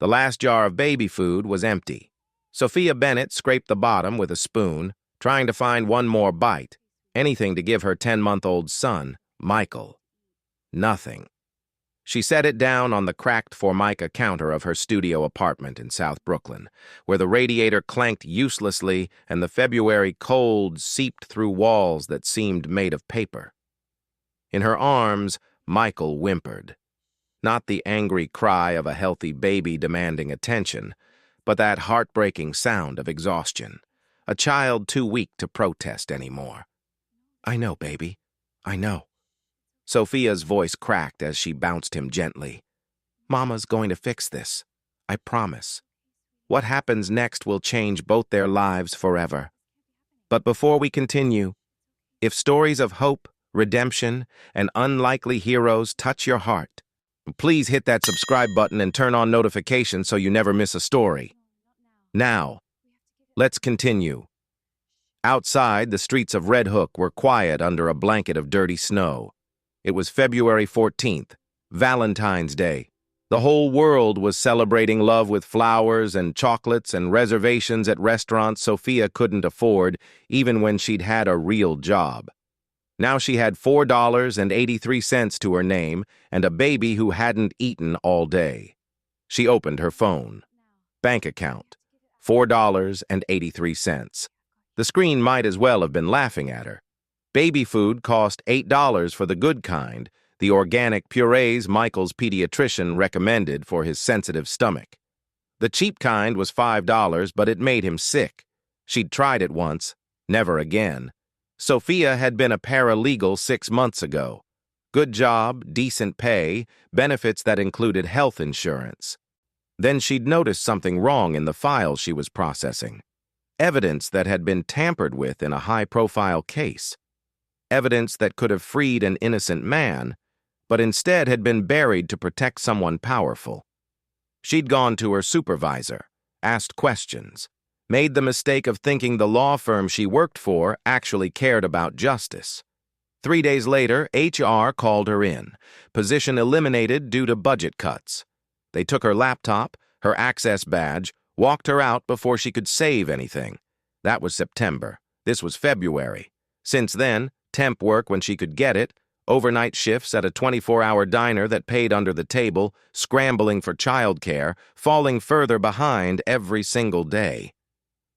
The last jar of baby food was empty. Sophia Bennett scraped the bottom with a spoon, trying to find one more bite, anything to give her 10-month-old son, Michael. Nothing. She set it down on the cracked Formica counter of her studio apartment in South Brooklyn, where the radiator clanked uselessly and the February cold seeped through walls that seemed made of paper. In her arms, Michael whimpered. Not the angry cry of a healthy baby demanding attention, but that heartbreaking sound of exhaustion, a child too weak to protest anymore. "I know, baby. I know." Sophia's voice cracked as she bounced him gently. "Mama's going to fix this. I promise. What happens next will change both their lives forever. But before we continue, if stories of hope, redemption, and unlikely heroes touch your heart, please hit that subscribe button and turn on notifications so you never miss a story. Now, let's continue. Outside, the streets of Red Hook were quiet under a blanket of dirty snow. It was February 14th, Valentine's Day. The whole world was celebrating love with flowers and chocolates and reservations at restaurants Sophia couldn't afford, even when she'd had a real job. Now she had $4.83 to her name and a baby who hadn't eaten all day. She opened her phone. Bank account, $4.83. The screen might as well have been laughing at her. Baby food cost $8 for the good kind, the organic purees Michael's pediatrician recommended for his sensitive stomach. The cheap kind was $5, but it made him sick. She'd tried it once, never again. Sophia had been a paralegal 6 months ago. Good job, decent pay, benefits that included health insurance. Then she'd noticed something wrong in the files she was processing. Evidence that had been tampered with in a high-profile case. Evidence that could have freed an innocent man, but instead had been buried to protect someone powerful. She'd gone to her supervisor, asked questions, made the mistake of thinking the law firm she worked for actually cared about justice. 3 days later, HR called her in, position eliminated due to budget cuts. They took her laptop, her access badge, walked her out before she could save anything. That was September. This was February. Since then, temp work when she could get it, overnight shifts at a 24-hour diner that paid under the table, scrambling for childcare, falling further behind every single day.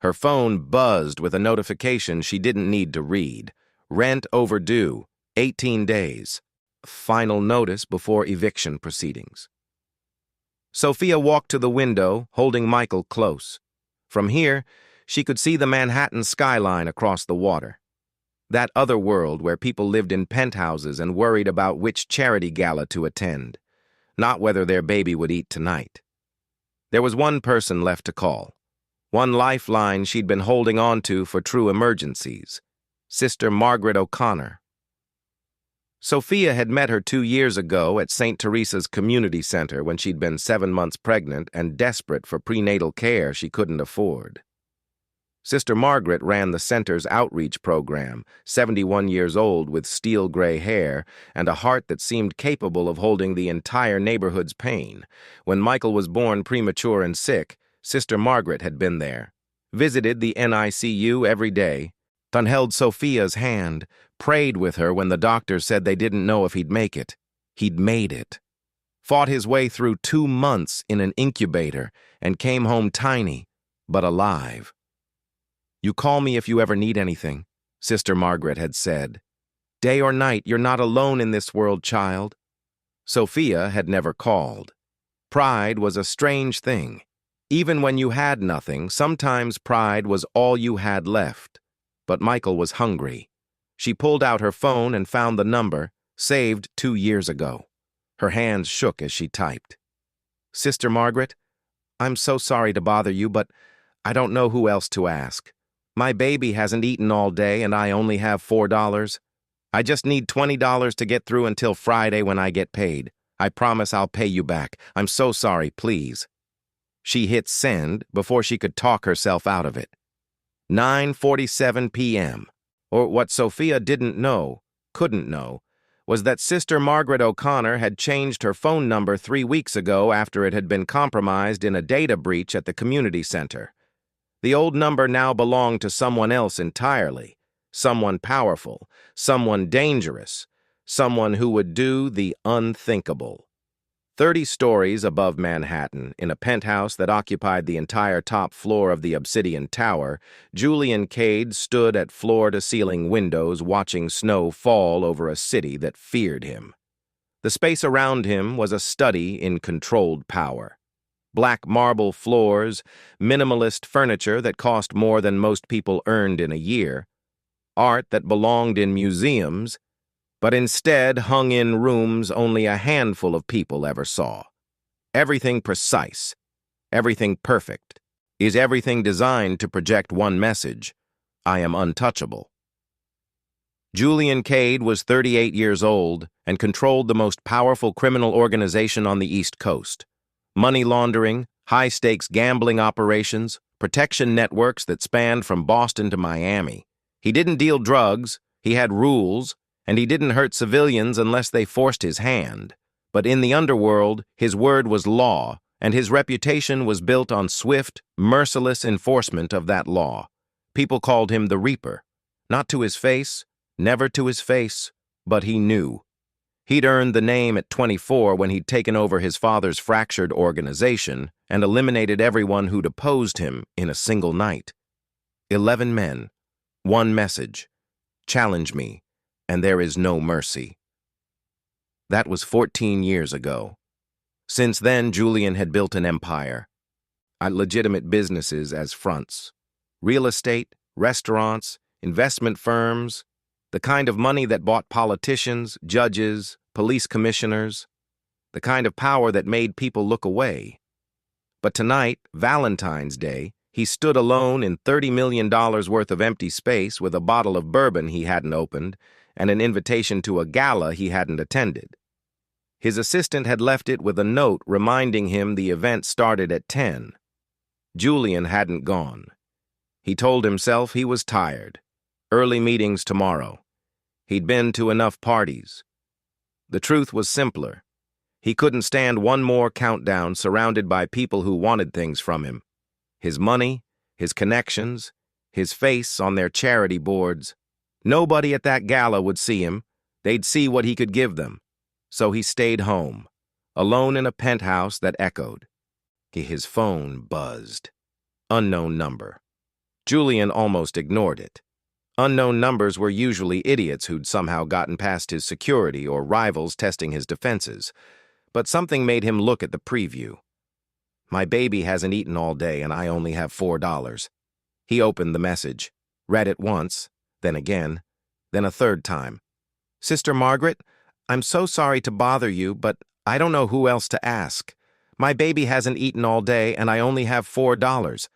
Her phone buzzed with a notification she didn't need to read. Rent overdue, 18 days. Final notice before eviction proceedings. Sophia walked to the window, holding Michael close. From here, she could see the Manhattan skyline across the water. That other world where people lived in penthouses and worried about which charity gala to attend, not whether their baby would eat tonight. There was one person left to call. One lifeline she'd been holding on to for true emergencies. Sister Margaret O'Connor. Sophia had met her 2 years ago at St. Teresa's Community Center when she'd been 7 months pregnant and desperate for prenatal care she couldn't afford. Sister Margaret ran the center's outreach program, 71 years old with steel-gray hair and a heart that seemed capable of holding the entire neighborhood's pain. When Michael was born premature and sick, Sister Margaret had been there, visited the NICU every day, held Sophia's hand, prayed with her when the doctors said they didn't know if he'd make it. He'd made it. Fought his way through 2 months in an incubator and came home tiny, but alive. "You call me if you ever need anything," Sister Margaret had said. "Day or night, you're not alone in this world, child." Sophia had never called. Pride was a strange thing. Even when you had nothing, sometimes pride was all you had left. But Michael was hungry. She pulled out her phone and found the number, saved 2 years ago. Her hands shook as she typed. "Sister Margaret, I'm so sorry to bother you, but I don't know who else to ask. My baby hasn't eaten all day and I only have $4. I just need $20 to get through until Friday when I get paid. I promise I'll pay you back. I'm so sorry, please." She hit send before she could talk herself out of it. 9:47 p.m., or what Sophia didn't know, couldn't know, was that Sister Margaret O'Connor had changed her phone number 3 weeks ago after it had been compromised in a data breach at the community center. The old number now belonged to someone else entirely, someone powerful, someone dangerous, someone who would do the unthinkable. 30 stories above Manhattan, in a penthouse that occupied the entire top floor of the Obsidian Tower, Julian Cade stood at floor-to-ceiling windows watching snow fall over a city that feared him. The space around him was a study in controlled power. Black marble floors, minimalist furniture that cost more than most people earned in a year, art that belonged in museums, but instead hung in rooms only a handful of people ever saw. Everything precise, everything perfect. Is everything designed to project one message: I am untouchable? Julian Cade was 38 years old and controlled the most powerful criminal organization on the East Coast. Money laundering, high-stakes gambling operations, protection networks that spanned from Boston to Miami. He didn't deal drugs, he had rules, and he didn't hurt civilians unless they forced his hand. But in the underworld, his word was law, and his reputation was built on swift, merciless enforcement of that law. People called him the Reaper. Not to his face, never to his face, but he knew. He'd earned the name at 24 when he'd taken over his father's fractured organization and eliminated everyone who'd opposed him in a single night. 11 men, one message: challenge me, and there is no mercy. That was 14 years ago. Since then, Julian had built an empire. Legitimate businesses as fronts. Real estate, restaurants, investment firms, the kind of money that bought politicians, judges, police commissioners, the kind of power that made people look away. But tonight, Valentine's Day, he stood alone in $30 million worth of empty space with a bottle of bourbon he hadn't opened and an invitation to a gala he hadn't attended. His assistant had left it with a note reminding him the event started at 10. Julian hadn't gone. He told himself he was tired. Early meetings tomorrow. He'd been to enough parties. The truth was simpler. He couldn't stand one more countdown surrounded by people who wanted things from him. His money, his connections, his face on their charity boards. Nobody at that gala would see him. They'd see what he could give them. So he stayed home, alone in a penthouse that echoed. His phone buzzed. Unknown number. Julian almost ignored it. Unknown numbers were usually idiots who'd somehow gotten past his security or rivals testing his defenses. But something made him look at the preview. My baby hasn't eaten all day and I only have $4. He opened the message, read it once, then again, then a third time. Sister Margaret, I'm so sorry to bother you, but I don't know who else to ask. My baby hasn't eaten all day and I only have $4.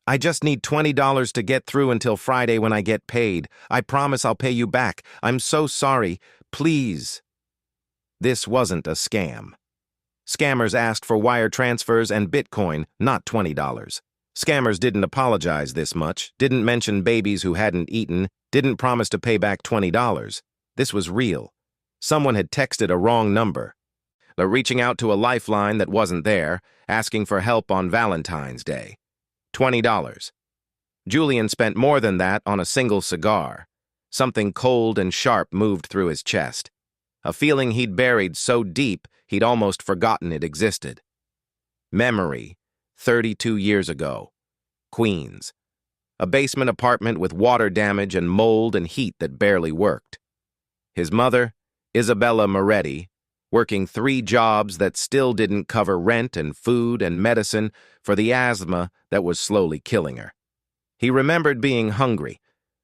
I just need $20 to get through until Friday when I get paid. I promise I'll pay you back. I'm so sorry. Please. This wasn't a scam. Scammers asked for wire transfers and Bitcoin, not $20. Scammers didn't apologize this much, didn't mention babies who hadn't eaten, didn't promise to pay back $20. This was real. Someone had texted a wrong number. They're reaching out to a lifeline that wasn't there, asking for help on Valentine's Day. $20. Julian spent more than that on a single cigar. Something cold and sharp moved through his chest. A feeling he'd buried so deep he'd almost forgotten it existed. Memory, 32 years ago. Queens. A basement apartment with water damage and mold and heat that barely worked. His mother, Isabella Moretti, working 3 jobs that still didn't cover rent and food and medicine for the asthma that was slowly killing her. He remembered being hungry,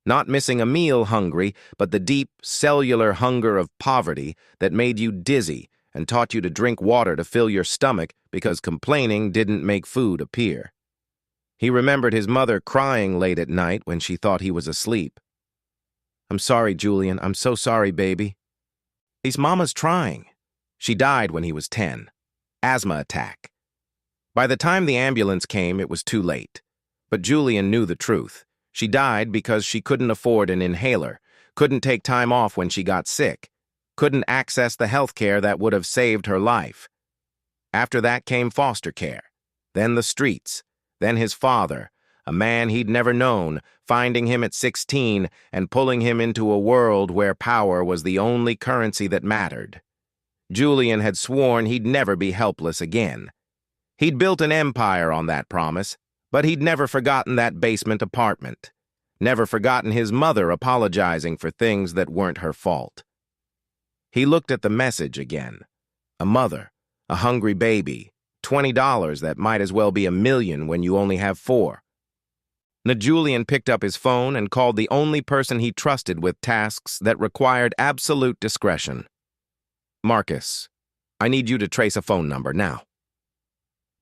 not missing a meal hungry, but the deep, cellular hunger of poverty that made you dizzy and taught you to drink water to fill your stomach because complaining didn't make food appear. He remembered his mother crying late at night when she thought he was asleep. I'm sorry, Julian. I'm so sorry, baby. His mama's trying. She died when he was 10. Asthma attack. By the time the ambulance came, it was too late. But Julian knew the truth. She died because she couldn't afford an inhaler, couldn't take time off when she got sick. couldn't access the health care that would have saved her life. After that came foster care, then the streets, then his father, a man he'd never known, finding him at 16 and pulling him into a world where power was the only currency that mattered. Julian had sworn he'd never be helpless again. He'd built an empire on that promise, but he'd never forgotten that basement apartment, never forgotten his mother apologizing for things that weren't her fault. He looked at the message again. A mother, a hungry baby, $20 that might as well be $1 million when you only have 4. Julian picked up his phone and called the only person he trusted with tasks that required absolute discretion. Marcus, I need you to trace a phone number now.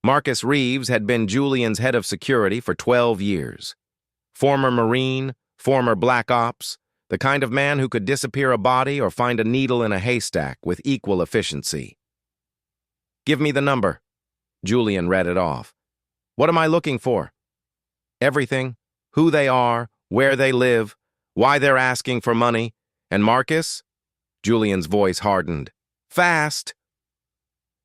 Marcus Reeves had been Julian's head of security for 12 years. Former Marine, former Black Ops, the kind of man who could disappear a body or find a needle in a haystack with equal efficiency. Give me the number. Julian read it off. What am I looking for? Everything. Who they are, where they live, why they're asking for money. And Marcus? Julian's voice hardened. Fast!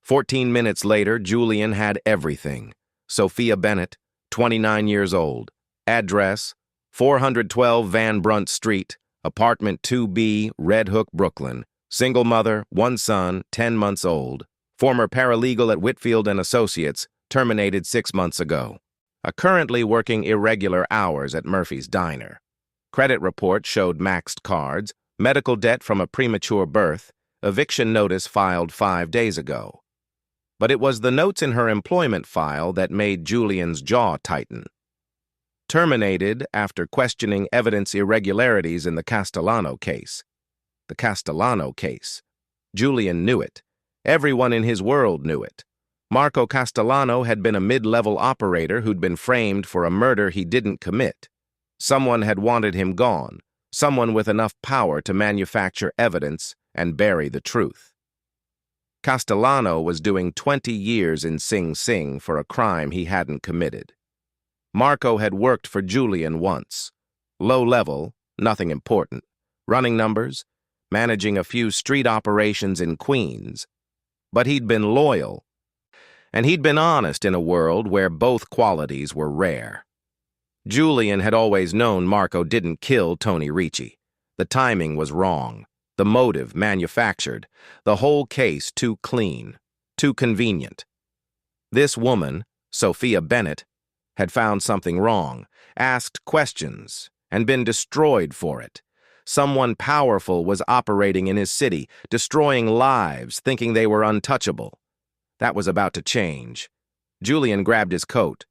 14 minutes later, Julian had everything. Sophia Bennett, 29 years old. Address, 412 Van Brunt Street, Apartment 2B, Red Hook, Brooklyn. Single mother, 1 son, 10 months old. Former paralegal at Whitfield & Associates, terminated 6 months ago. Currently working irregular hours at Murphy's Diner. Credit report showed maxed cards, medical debt from a premature birth, eviction notice filed 5 days ago. But it was the notes in her employment file that made Julian's jaw tighten. Terminated after questioning evidence irregularities in the Castellano case. The Castellano case. Julian knew it. Everyone in his world knew it. Marco Castellano had been a mid-level operator who'd been framed for a murder he didn't commit. Someone had wanted him gone, someone with enough power to manufacture evidence and bury the truth. Castellano was doing 20 years in Sing Sing for a crime he hadn't committed. Marco had worked for Julian once. Low level, nothing important. Running numbers, managing a few street operations in Queens. But he'd been loyal. And he'd been honest in a world where both qualities were rare. Julian had always known Marco didn't kill Tony Ricci. The timing was wrong, the motive manufactured, the whole case too clean, too convenient. This woman, Sophia Bennett, had found something wrong, asked questions, and been destroyed for it. Someone powerful was operating in his city, destroying lives, thinking they were untouchable. That was about to change. Julian grabbed his coat.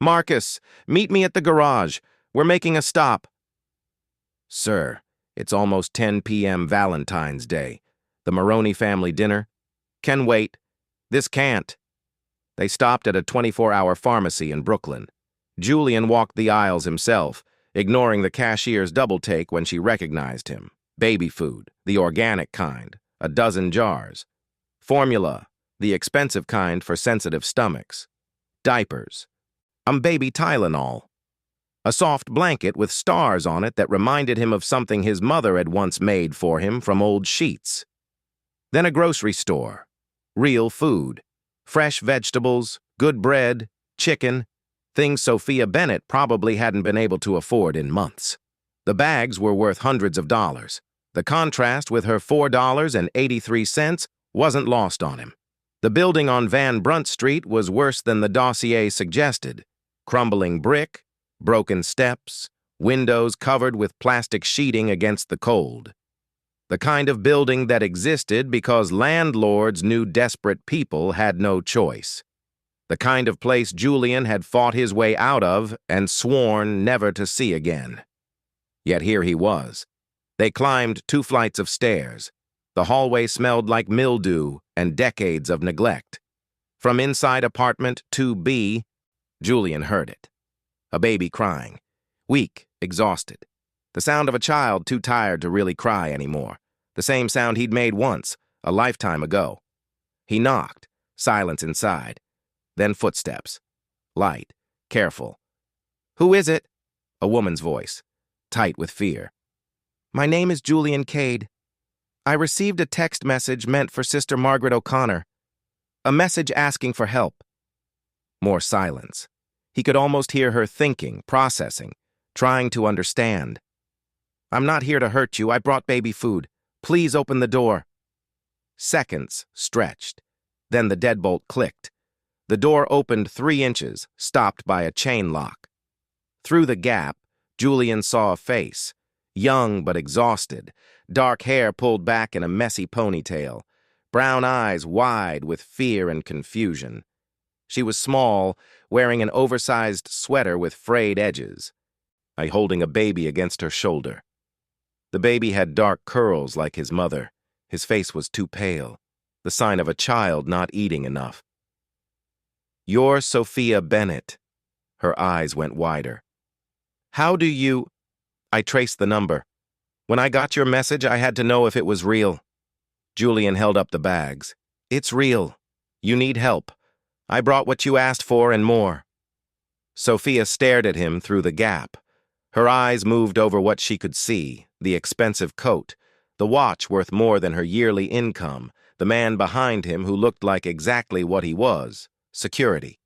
Marcus, meet me at the garage. We're making a stop. Sir, it's almost 10 p.m. Valentine's Day. The Maroney family dinner? Can wait. This can't. They stopped at a 24-hour pharmacy in Brooklyn. Julian walked the aisles himself, ignoring the cashier's double-take when she recognized him. Baby food, the organic kind, a dozen jars. Formula, the expensive kind for sensitive stomachs. Diapers. Baby Tylenol. A soft blanket with stars on it that reminded him of something his mother had once made for him from old sheets. Then a grocery store. Real food. Fresh vegetables, good bread, chicken, things Sophia Bennett probably hadn't been able to afford in months. The bags were worth hundreds of dollars. The contrast with her $4.83 wasn't lost on him. The building on Van Brunt Street was worse than the dossier suggested. Crumbling brick, broken steps, windows covered with plastic sheeting against the cold. The kind of building that existed because landlords knew desperate people had no choice. The kind of place Julian had fought his way out of and sworn never to see again. Yet here he was. They climbed 2 flights of stairs. The hallway smelled like mildew and decades of neglect. From inside apartment 2B, Julian heard it. A baby crying. Weak, exhausted. The sound of a child too tired to really cry anymore. The same sound he'd made once, a lifetime ago. He knocked. Silence inside. Then footsteps. Light. Careful. Who is it? A woman's voice. Tight with fear. My name is Julian Cade. I received a text message meant for Sister Margaret O'Connor. A message asking for help. More silence. He could almost hear her thinking, processing, trying to understand. I'm not here to hurt you. I brought baby food. Please open the door. Seconds stretched. Then the deadbolt clicked. The door opened 3 inches, stopped by a chain lock. Through the gap, Julian saw a face, young but exhausted, dark hair pulled back in a messy ponytail, brown eyes wide with fear and confusion. She was small, wearing an oversized sweater with frayed edges, holding a baby against her shoulder. The baby had dark curls like his mother. His face was too pale, the sign of a child not eating enough. You're Sophia Bennett. Her eyes went wider. How do you... I traced the number. When I got your message, I had to know if it was real. Julian held up the bags. It's real. You need help. I brought what you asked for and more. Sophia stared at him through the gap. Her eyes moved over what she could see, the expensive coat, the watch worth more than her yearly income, the man behind him who looked like exactly what he was, security.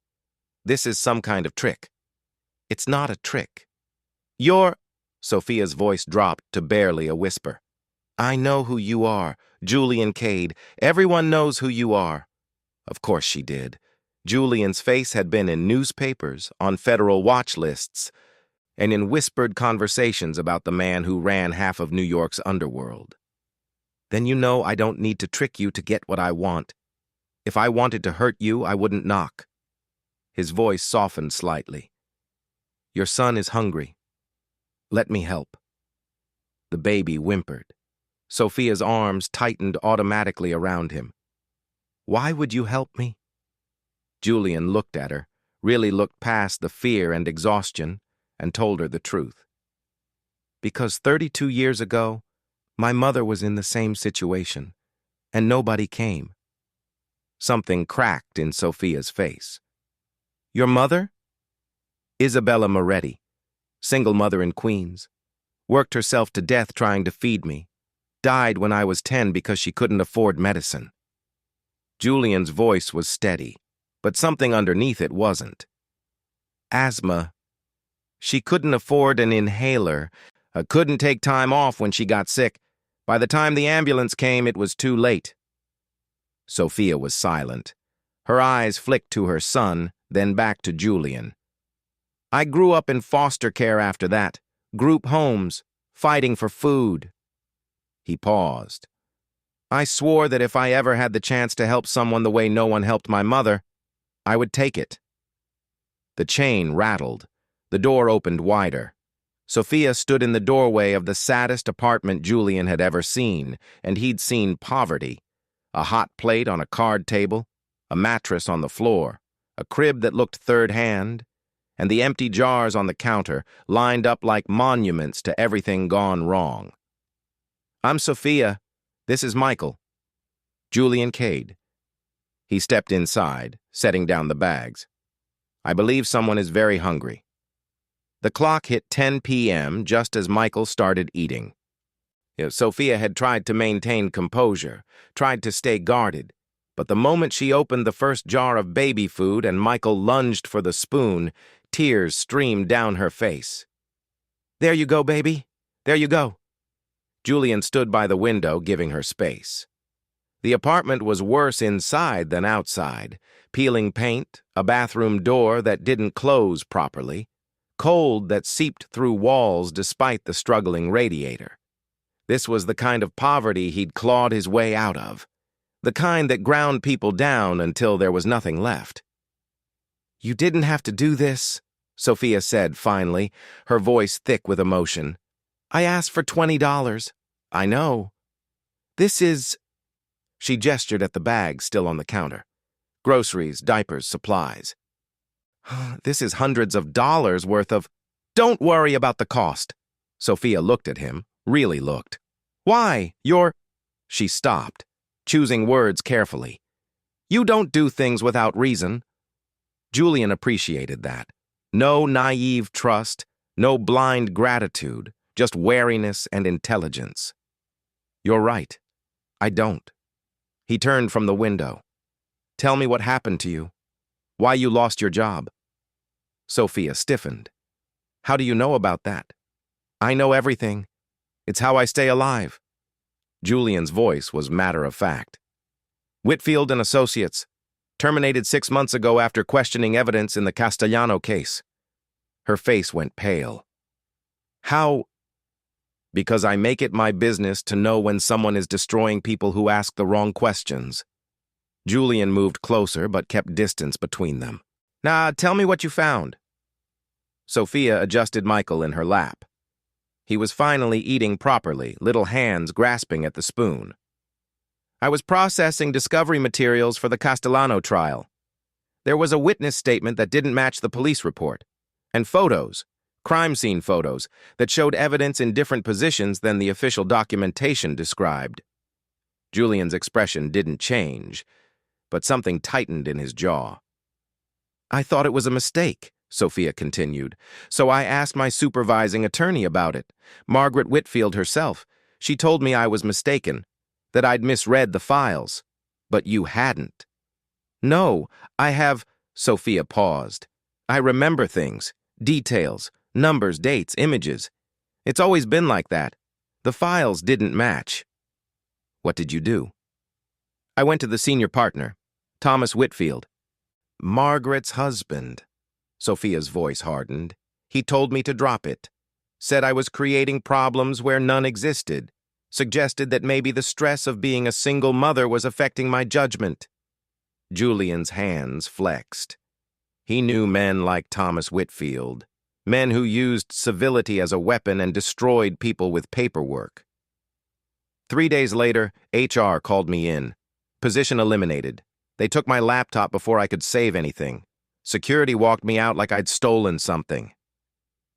This is some kind of trick. It's not a trick. You're... Sophia's voice dropped to barely a whisper. I know who you are, Julian Cade. Everyone knows who you are. Of course she did. Julian's face had been in newspapers, on federal watch lists, and in whispered conversations about the man who ran half of New York's underworld. Then you know I don't need to trick you to get what I want. If I wanted to hurt you, I wouldn't knock. His voice softened slightly. Your son is hungry. Let me help. The baby whimpered. Sophia's arms tightened automatically around him. Why would you help me? Julian looked at her, really looked past the fear and exhaustion, and told her the truth. Because 32 years ago, my mother was in the same situation, and nobody came. Something cracked in Sophia's face. Your mother? Isabella Moretti, single mother in Queens, worked herself to death trying to feed me, died when I was 10 because she couldn't afford medicine. Julian's voice was steady, but something underneath it wasn't. Asthma. She couldn't afford an inhaler, couldn't take time off when she got sick. By the time the ambulance came, it was too late. Sophia was silent. Her eyes flicked to her son, then back to Julian. I grew up in foster care after that, group homes, fighting for food. He paused. I swore that if I ever had the chance to help someone the way no one helped my mother, I would take it. The chain rattled. The door opened wider. Sophia stood in the doorway of the saddest apartment Julian had ever seen, and he'd seen poverty. A hot plate on a card table, a mattress on the floor, a crib that looked third-hand, and the empty jars on the counter lined up like monuments to everything gone wrong. I'm Sophia. This is Michael. Julian Cade. He stepped inside, setting down the bags. I believe someone is very hungry. The clock hit 10 p.m. just as Michael started eating. Sophia had tried to maintain composure, tried to stay guarded, but the moment she opened the first jar of baby food and Michael lunged for the spoon, tears streamed down her face. There you go, baby. There you go. Julian stood by the window, giving her space. The apartment was worse inside than outside. Peeling paint, a bathroom door that didn't close properly, cold that seeped through walls despite the struggling radiator. This was the kind of poverty he'd clawed his way out of, the kind that ground people down until there was nothing left. You didn't have to do this, Sophia said finally, her voice thick with emotion. I asked for $20. I know. This is... She gestured at the bag still on the counter. Groceries, diapers, supplies. This is hundreds of dollars worth of... Don't worry about the cost. Sophia looked at him, really looked. Why? You're... She stopped, choosing words carefully. You don't do things without reason. Julian appreciated that. No naive trust, no blind gratitude, just wariness and intelligence. You're right. I don't. He turned from the window. Tell me what happened to you. Why you lost your job. Sophia stiffened. How do you know about that? I know everything. It's how I stay alive. Julian's voice was matter-of-fact. Whitfield and Associates, terminated 6 months ago after questioning evidence in the Castellano case. Her face went pale. How? Because I make it my business to know when someone is destroying people who ask the wrong questions. Julian moved closer but kept distance between them. Nah, tell me what you found. Sophia adjusted Michael in her lap. He was finally eating properly, little hands grasping at the spoon. I was processing discovery materials for the Castellano trial. There was a witness statement that didn't match the police report, and photos, crime scene photos, that showed evidence in different positions than the official documentation described. Julian's expression didn't change, but something tightened in his jaw. I thought it was a mistake, Sophia continued, so I asked my supervising attorney about it, Margaret Whitfield herself. She told me I was mistaken, that I'd misread the files, but you hadn't. No, I have, Sophia paused. I remember things, details, numbers, dates, images. It's always been like that. The files didn't match. What did you do? I went to the senior partner, Thomas Whitfield. Margaret's husband. Sophia's voice hardened. He told me to drop it. Said I was creating problems where none existed. Suggested that maybe the stress of being a single mother was affecting my judgment. Julian's hands flexed. He knew men like Thomas Whitfield, men who used civility as a weapon and destroyed people with paperwork. 3 days later, HR called me in. Position eliminated. They took my laptop before I could save anything. Security walked me out like I'd stolen something.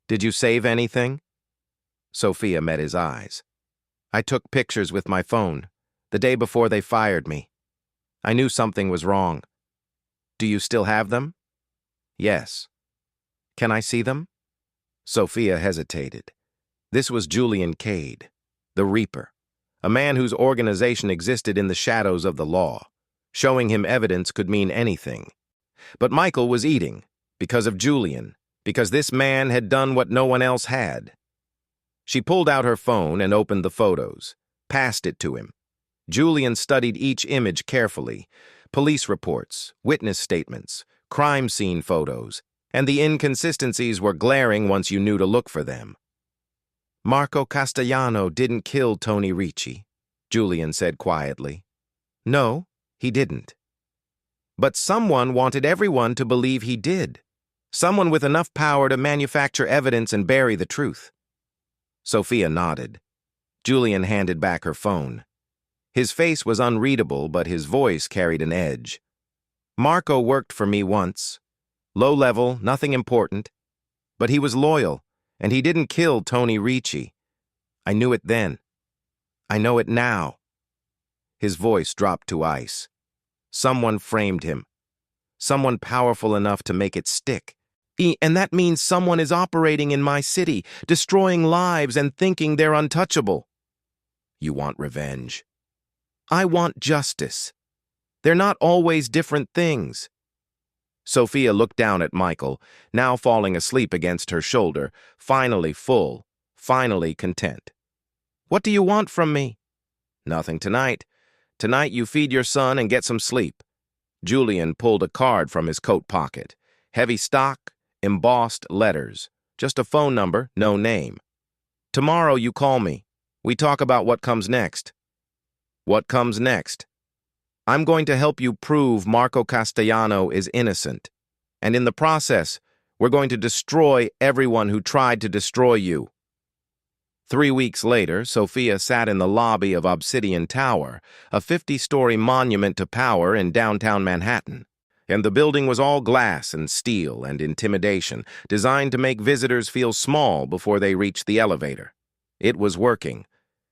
Did you save anything? Sophia met his eyes. I took pictures with my phone, the day before they fired me. I knew something was wrong. Do you still have them? Yes. Can I see them? Sophia hesitated. This was Julian Cade, the Reaper, a man whose organization existed in the shadows of the law. Showing him evidence could mean anything. But Michael was eating, because of Julian, because this man had done what no one else had. She pulled out her phone and opened the photos, passed it to him. Julian studied each image carefully, police reports, witness statements, crime scene photos, and the inconsistencies were glaring once you knew to look for them. Marco Castellano didn't kill Tony Ricci, Julian said quietly. No, he didn't. But someone wanted everyone to believe he did. Someone with enough power to manufacture evidence and bury the truth. Sophia nodded. Julian handed back her phone. His face was unreadable, but his voice carried an edge. Marco worked for me once. Low level, nothing important. But he was loyal, and he didn't kill Tony Ricci. I knew it then. I know it now. His voice dropped to ice. Someone framed him. Someone powerful enough to make it stick. And that means someone is operating in my city, destroying lives and thinking they're untouchable. You want revenge. I want justice. They're not always different things. Sophia looked down at Michael, now falling asleep against her shoulder, finally full, finally content. What do you want from me? Nothing tonight. Tonight you feed your son and get some sleep. Julian pulled a card from his coat pocket. Heavy stock, embossed letters. Just a phone number, no name. Tomorrow you call me. We talk about what comes next. What comes next? I'm going to help you prove Marco Castellano is innocent. And in the process, we're going to destroy everyone who tried to destroy you. 3 weeks later, Sophia sat in the lobby of Obsidian Tower, a 50-story monument to power in downtown Manhattan. And the building was all glass and steel and intimidation, designed to make visitors feel small before they reached the elevator. It was working.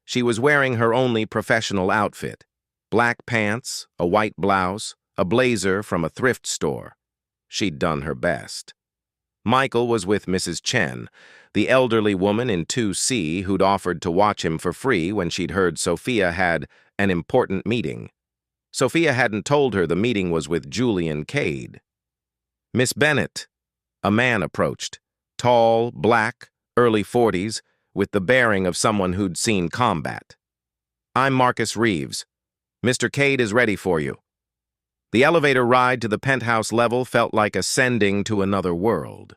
She was wearing her only professional outfit. Black pants, a white blouse, a blazer from a thrift store. She'd done her best. Michael was with Mrs. Chen, the elderly woman in 2C who'd offered to watch him for free when she'd heard Sophia had an important meeting. Sophia hadn't told her the meeting was with Julian Cade. "Miss Bennett," a man approached, tall, black, early 40s, with the bearing of someone who'd seen combat. "I'm Marcus Reeves. Mr. Cade is ready for you." The elevator ride to the penthouse level felt like ascending to another world.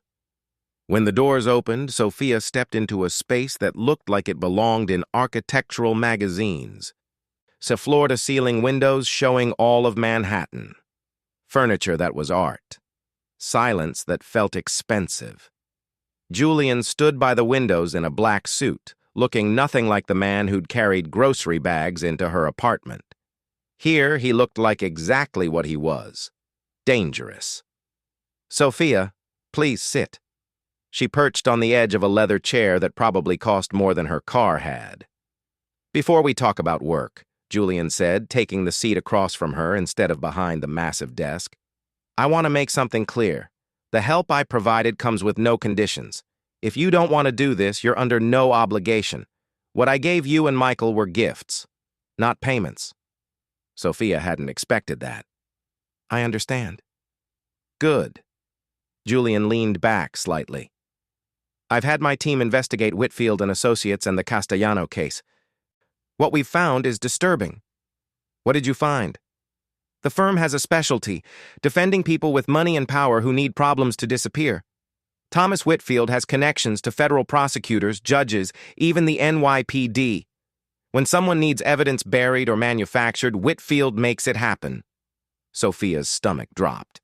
When the doors opened, Sophia stepped into a space that looked like it belonged in architectural magazines. Floor-to-ceiling windows showing all of Manhattan. Furniture that was art. Silence that felt expensive. Julian stood by the windows in a black suit, looking nothing like the man who'd carried grocery bags into her apartment. Here, he looked like exactly what he was. Dangerous. "Sophia, please sit." She perched on the edge of a leather chair that probably cost more than her car had. "Before we talk about work," Julian said, taking the seat across from her instead of behind the massive desk, "I want to make something clear. The help I provided comes with no conditions. If you don't want to do this, you're under no obligation. What I gave you and Michael were gifts, not payments." Sophia hadn't expected that. "I understand." "Good." Julian leaned back slightly. "I've had my team investigate Whitfield and Associates and the Castellano case. What we've found is disturbing." "What did you find?" "The firm has a specialty, defending people with money and power who need problems to disappear. Thomas Whitfield has connections to federal prosecutors, judges, even the NYPD. When someone needs evidence buried or manufactured, Whitfield makes it happen." Sophia's stomach dropped.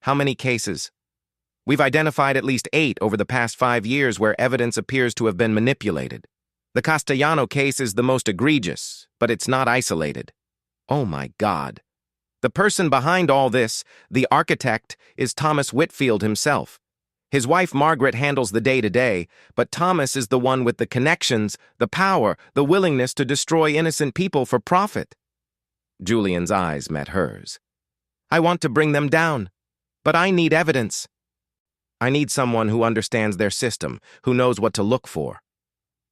"How many cases?" "We've identified at least 8 over the past 5 years where evidence appears to have been manipulated. The Castellano case is the most egregious, but it's not isolated." "Oh my God." "The person behind all this, the architect, is Thomas Whitfield himself. His wife Margaret handles the day-to-day, but Thomas is the one with the connections, the power, the willingness to destroy innocent people for profit." Julian's eyes met hers. "I want to bring them down, but I need evidence. I need someone who understands their system, who knows what to look for.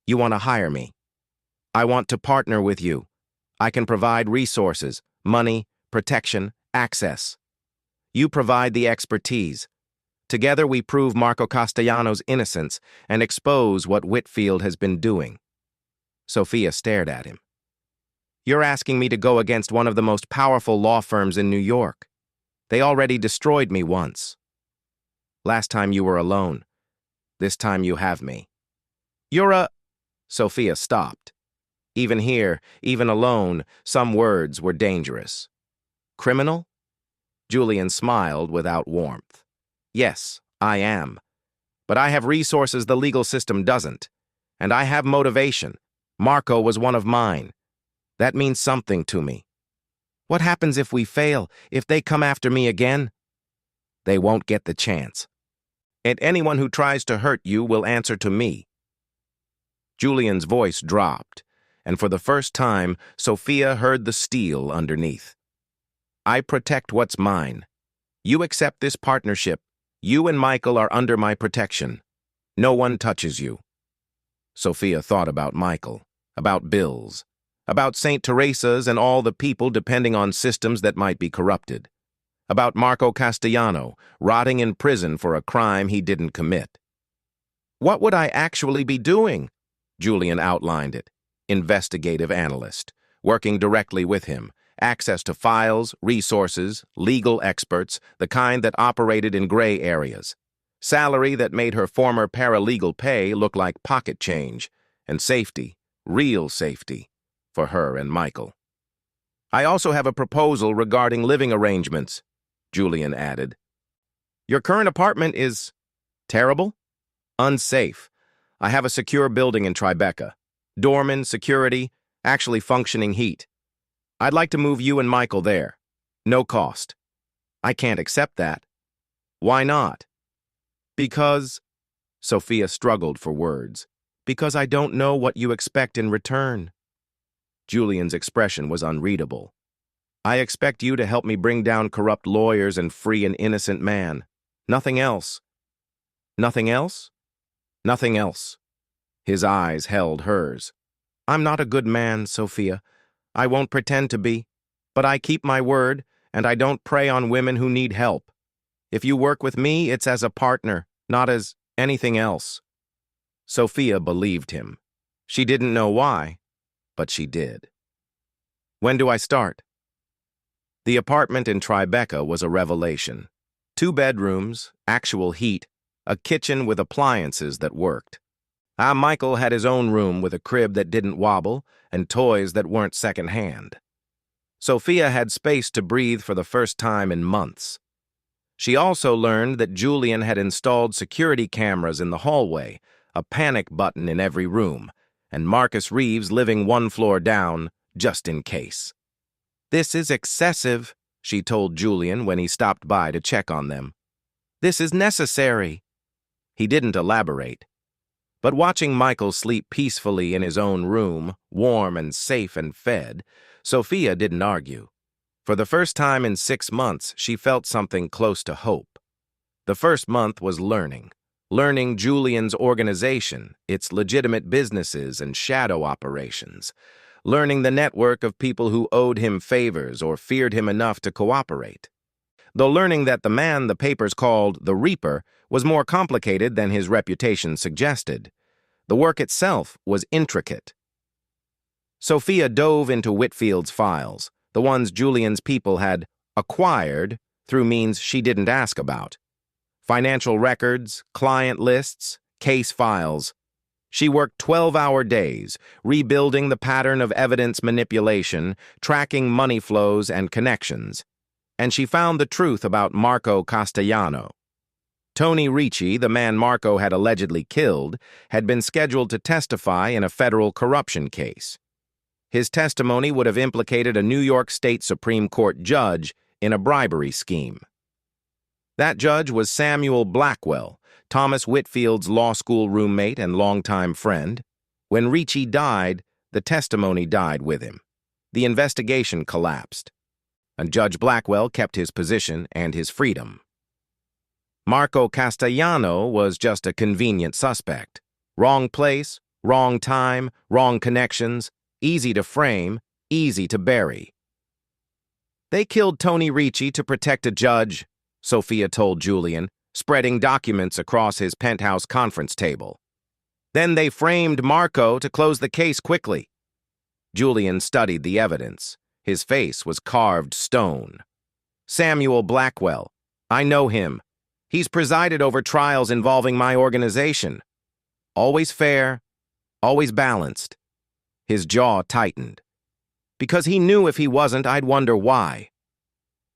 You want to hire me. I want to partner with you. I can provide resources, money, protection, access. You provide the expertise. Together we prove Marco Castellano's innocence and expose what Whitfield has been doing." Sophia stared at him. "You're asking me to go against one of the most powerful law firms in New York. They already destroyed me once. Last time you were alone. This time you have me." "You're a—" Sophia stopped. Even here, even alone, some words were dangerous. "Criminal?" Julian smiled without warmth. "Yes, I am. But I have resources the legal system doesn't. And I have motivation. Marco was one of mine. That means something to me. What happens if we fail, if they come after me again?" "They won't get the chance. And anyone who tries to hurt you will answer to me." Julian's voice dropped, and for the first time, Sophia heard the steel underneath. "I protect what's mine. You accept this partnership. You and Michael are under my protection. No one touches you." Sophia thought about Michael, about bills, about St. Teresa's and all the people depending on systems that might be corrupted, about Marco Castellano, rotting in prison for a crime he didn't commit. "What would I actually be doing?" Julian outlined it. Investigative analyst, working directly with him, access to files, resources, legal experts, the kind that operated in gray areas. Salary that made her former paralegal pay look like pocket change, and safety, real safety, for her and Michael. "I also have a proposal regarding living arrangements," Julian added. "Your current apartment is terrible? Unsafe. I have a secure building in Tribeca. Doorman, security, actually functioning heat. I'd like to move you and Michael there. No cost." "I can't accept that." "Why not?" "Because—" Sophia struggled for words. "Because I don't know what you expect in return." Julian's expression was unreadable. "I expect you to help me bring down corrupt lawyers and free an innocent man. Nothing else." Nothing else? Nothing else. His eyes held hers. I'm not a good man, Sophia. I won't pretend to be. But I keep my word, and I don't prey on women who need help. If you work with me, it's as a partner, not as anything else. Sophia believed him. She didn't know why, but she did. When do I start? The apartment in Tribeca was a revelation. 2 bedrooms, actual heat, a kitchen with appliances that worked. Michael had his own room with a crib that didn't wobble and toys that weren't secondhand. Sophia had space to breathe for the first time in months. She also learned that Julian had installed security cameras in the hallway, a panic button in every room, and Marcus Reeves living 1 floor down, just in case. This is excessive, she told Julian when he stopped by to check on them. This is necessary. He didn't elaborate. But watching Michael sleep peacefully in his own room, warm and safe and fed, Sophia didn't argue. For the first time in 6 months, she felt something close to hope. The first month was learning Julian's organization, its legitimate businesses and shadow operations, learning the network of people who owed him favors or feared him enough to cooperate. Though learning that the man the papers called the Reaper was more complicated than his reputation suggested. The work itself was intricate. Sophia dove into Whitfield's files, the ones Julian's people had acquired through means she didn't ask about. Financial records, client lists, case files. She worked 12-hour days, rebuilding the pattern of evidence manipulation, tracking money flows and connections. And she found the truth about Marco Castellano. Tony Ricci, the man Marco had allegedly killed, had been scheduled to testify in a federal corruption case. His testimony would have implicated a New York State Supreme Court judge in a bribery scheme. That judge was Samuel Blackwell, Thomas Whitfield's law school roommate and longtime friend. When Ricci died, the testimony died with him. The investigation collapsed, and Judge Blackwell kept his position and his freedom. Marco Castellano was just a convenient suspect. Wrong place, wrong time, wrong connections, easy to frame, easy to bury. They killed Tony Ricci to protect a judge, Sophia told Julian, spreading documents across his penthouse conference table. Then they framed Marco to close the case quickly. Julian studied the evidence. His face was carved stone. Samuel Blackwell. I know him. He's presided over trials involving my organization. Always fair, always balanced. His jaw tightened. Because he knew if he wasn't, I'd wonder why.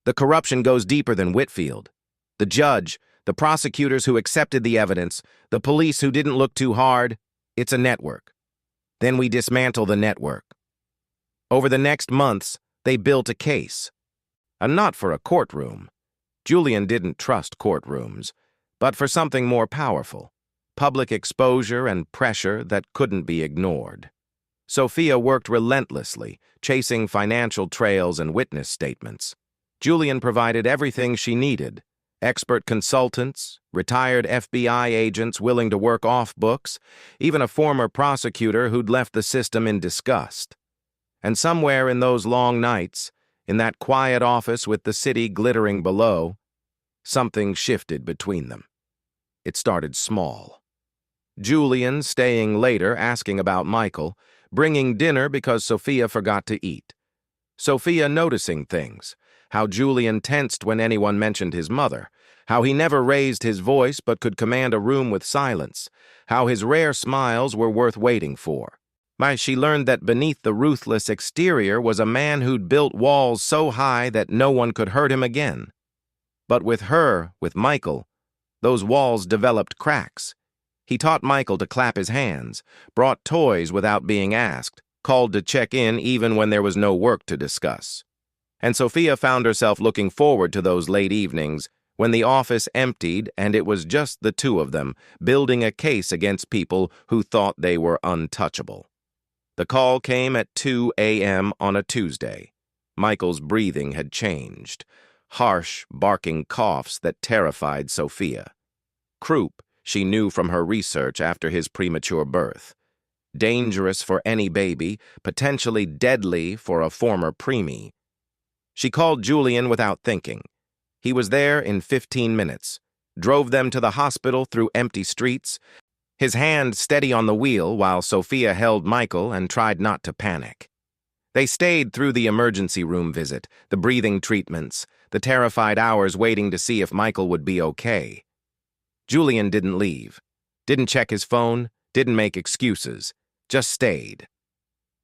The corruption goes deeper than Whitfield. The judge, the prosecutors who accepted the evidence, the police who didn't look too hard, it's a network. Then we dismantle the network. Over the next months, they built a case. And not for a courtroom. Julian didn't trust courtrooms, but for something more powerful. Public exposure and pressure that couldn't be ignored. Sophia worked relentlessly, chasing financial trails and witness statements. Julian provided everything she needed. Expert consultants, retired FBI agents willing to work off books, even a former prosecutor who'd left the system in disgust. And somewhere in those long nights, in that quiet office with the city glittering below, something shifted between them. It started small. Julian staying later asking about Michael, bringing dinner because Sophia forgot to eat. Sophia noticing things, how Julian tensed when anyone mentioned his mother, how he never raised his voice but could command a room with silence, how his rare smiles were worth waiting for. She learned that beneath the ruthless exterior was a man who'd built walls so high that no one could hurt him again. But with Michael, those walls developed cracks. He taught Michael to clap his hands, brought toys without being asked, called to check in even when there was no work to discuss. And Sophia found herself looking forward to those late evenings when the office emptied and it was just the two of them, building a case against people who thought they were untouchable. The call came at 2 a.m. on a Tuesday. Michael's breathing had changed. Harsh, barking coughs that terrified Sophia. Croup, she knew from her research after his premature birth. Dangerous for any baby, potentially deadly for a former preemie. She called Julian without thinking. He was there in 15 minutes, drove them to the hospital through empty streets, his hand steady on the wheel while Sophia held Michael and tried not to panic. They stayed through the emergency room visit, the breathing treatments, the terrified hours waiting to see if Michael would be okay. Julian didn't leave, didn't check his phone, didn't make excuses, just stayed.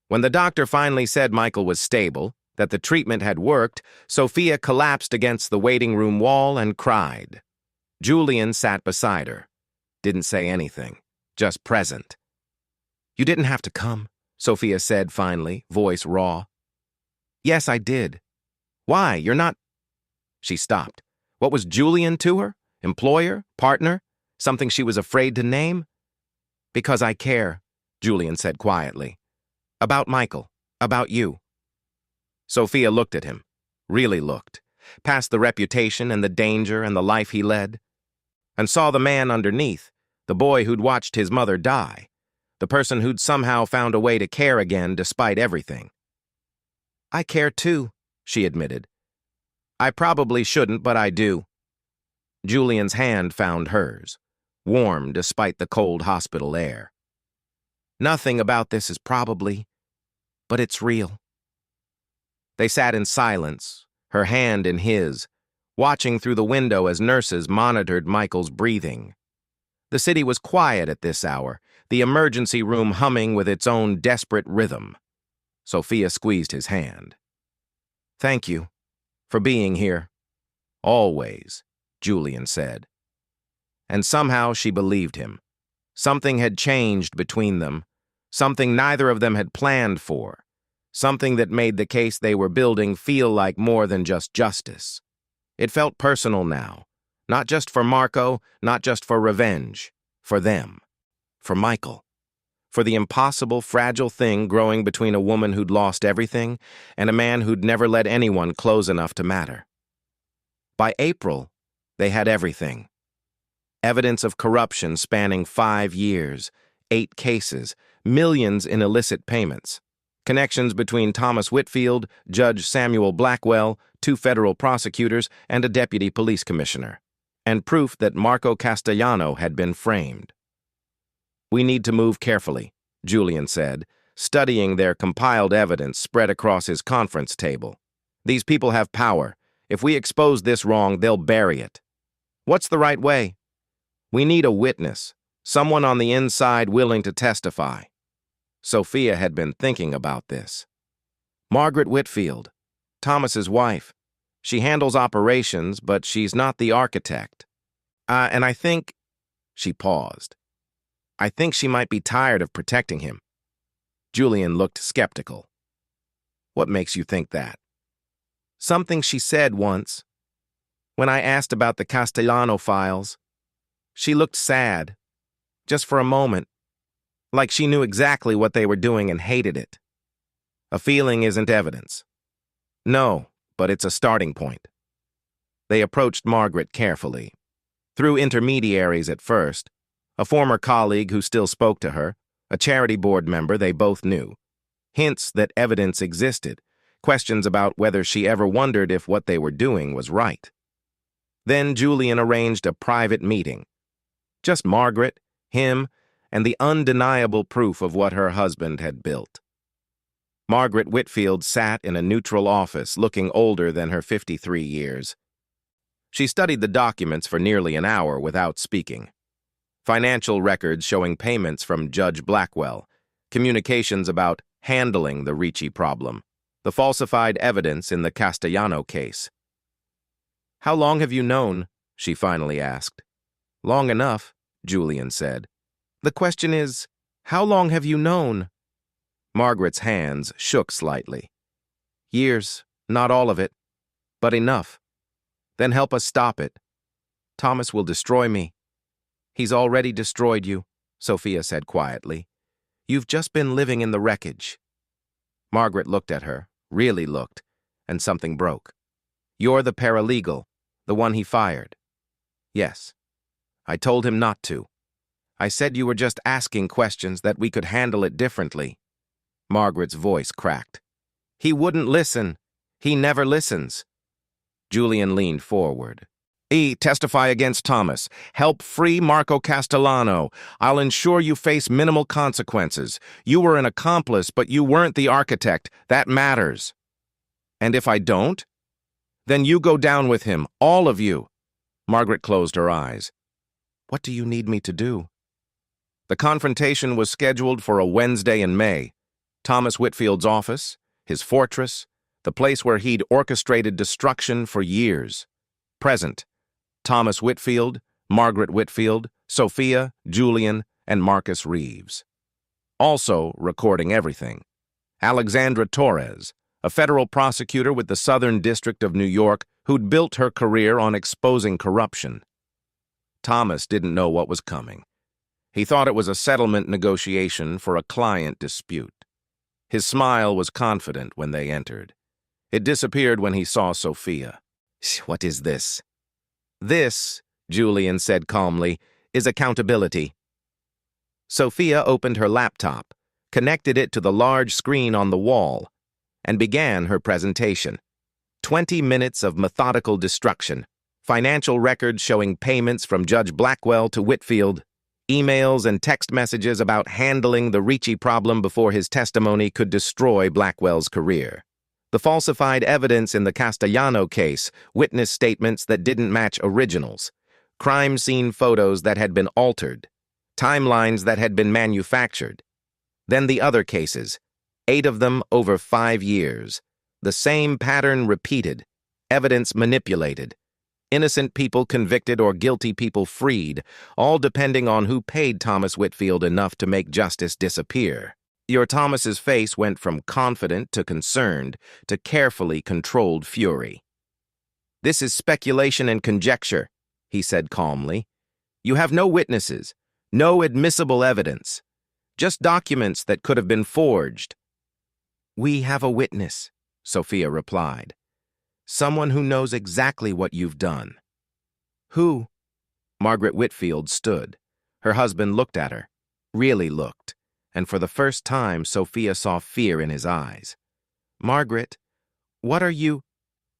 When the doctor finally said Michael was stable, that the treatment had worked, Sophia collapsed against the waiting room wall and cried. Julian sat beside her, didn't say anything, just present. "You didn't have to come," Sophia said finally, voice raw. "Yes, I did. Why? You're not—" She stopped. What was Julian to her? Employer? Partner? Something she was afraid to name? "Because I care," Julian said quietly. "About Michael. About you." Sophia looked at him. Really looked. Past the reputation and the danger and the life he led. And saw the man underneath, the boy who'd watched his mother die. The person who'd somehow found a way to care again despite everything. "I care too," she admitted. "I probably shouldn't, but I do." Julian's hand found hers, warm despite the cold hospital air. "Nothing about this is probably, but it's real." They sat in silence, her hand in his, watching through the window as nurses monitored Michael's breathing. The city was quiet at this hour, the emergency room humming with its own desperate rhythm. Sophia squeezed his hand. "Thank you for being here. Always," Julian said. And somehow she believed him. Something had changed between them, something neither of them had planned for, something that made the case they were building feel like more than just justice. It felt personal now, not just for Marco, not just for revenge, for them, for Michael, for the impossible, fragile thing growing between a woman who'd lost everything and a man who'd never let anyone close enough to matter. By April, they had everything. Evidence of corruption spanning 5 years, 8 cases, millions in illicit payments. Connections between Thomas Whitfield, Judge Samuel Blackwell, 2 federal prosecutors, and a deputy police commissioner. And proof that Marco Castellano had been framed. "We need to move carefully," Julian said, studying their compiled evidence spread across his conference table. "These people have power. If we expose this wrong, they'll bury it. What's the right way? We need a witness, someone on the inside willing to testify." Sophia had been thinking about this. Margaret Whitfield, Thomas's wife. She handles operations, but she's not the architect. And I think, she paused. I think she might be tired of protecting him. Julian looked skeptical. "What makes you think that?" "Something she said once. When I asked about the Castellano files, she looked sad, just for a moment, like she knew exactly what they were doing and hated it. A feeling isn't evidence." "No, but it's a starting point." They approached Margaret carefully. Through intermediaries at first, a former colleague who still spoke to her, a charity board member they both knew. Hints that evidence existed, questions about whether she ever wondered if what they were doing was right. Then Julian arranged a private meeting. Just Margaret, him, and the undeniable proof of what her husband had built. Margaret Whitfield sat in a neutral office, looking older than her 53 years. She studied the documents for nearly an hour without speaking. Financial records showing payments from Judge Blackwell, communications about handling the Ricci problem, the falsified evidence in the Castellano case. "How long have you known?" she finally asked. "Long enough," Julian said. "The question is, how long have you known?" Margaret's hands shook slightly. "Years, not all of it, but enough. Then help us stop it. Thomas will destroy me." "He's already destroyed you," Sophia said quietly. "You've just been living in the wreckage." Margaret looked at her, really looked, and something broke. "You're the paralegal, the one he fired." "Yes. I told him not to," I said you were just asking questions that we could handle it differently. Margaret's voice cracked. He wouldn't listen. He never listens. Julian leaned forward. Testify against Thomas. Help free Marco Castellano. I'll ensure you face minimal consequences. You were an accomplice, but you weren't the architect. That matters. And if I don't? Then you go down with him, all of you. Margaret closed her eyes. What do you need me to do? The confrontation was scheduled for a Wednesday in May. Thomas Whitfield's office, his fortress, the place where he'd orchestrated destruction for years. Present: Thomas Whitfield, Margaret Whitfield, Sophia, Julian, and Marcus Reeves. Also recording everything: Alexandra Torres, a federal prosecutor with the Southern District of New York who'd built her career on exposing corruption. Thomas didn't know what was coming. He thought it was a settlement negotiation for a client dispute. His smile was confident when they entered. It disappeared when he saw Sophia. What is this? This, Julian said calmly, is accountability. Sophia opened her laptop, connected it to the large screen on the wall, and began her presentation. 20 minutes of methodical destruction, financial records showing payments from Judge Blackwell to Whitfield, emails and text messages about handling the Ricci problem before his testimony could destroy Blackwell's career. The falsified evidence in the Castellano case, witness statements that didn't match originals, crime scene photos that had been altered, timelines that had been manufactured. Then the other cases, 8 of them over 5 years. The same pattern repeated, evidence manipulated, innocent people convicted or guilty people freed, all depending on who paid Thomas Whitfield enough to make justice disappear. Your Thomas's face went from confident to concerned to carefully controlled fury. This is speculation and conjecture, he said calmly. You have no witnesses, no admissible evidence, just documents that could have been forged. We have a witness, Sophia replied. Someone who knows exactly what you've done. Who? Margaret Whitfield stood. Her husband looked at her, really looked, and for the first time Sophia saw fear in his eyes. Margaret, what are you?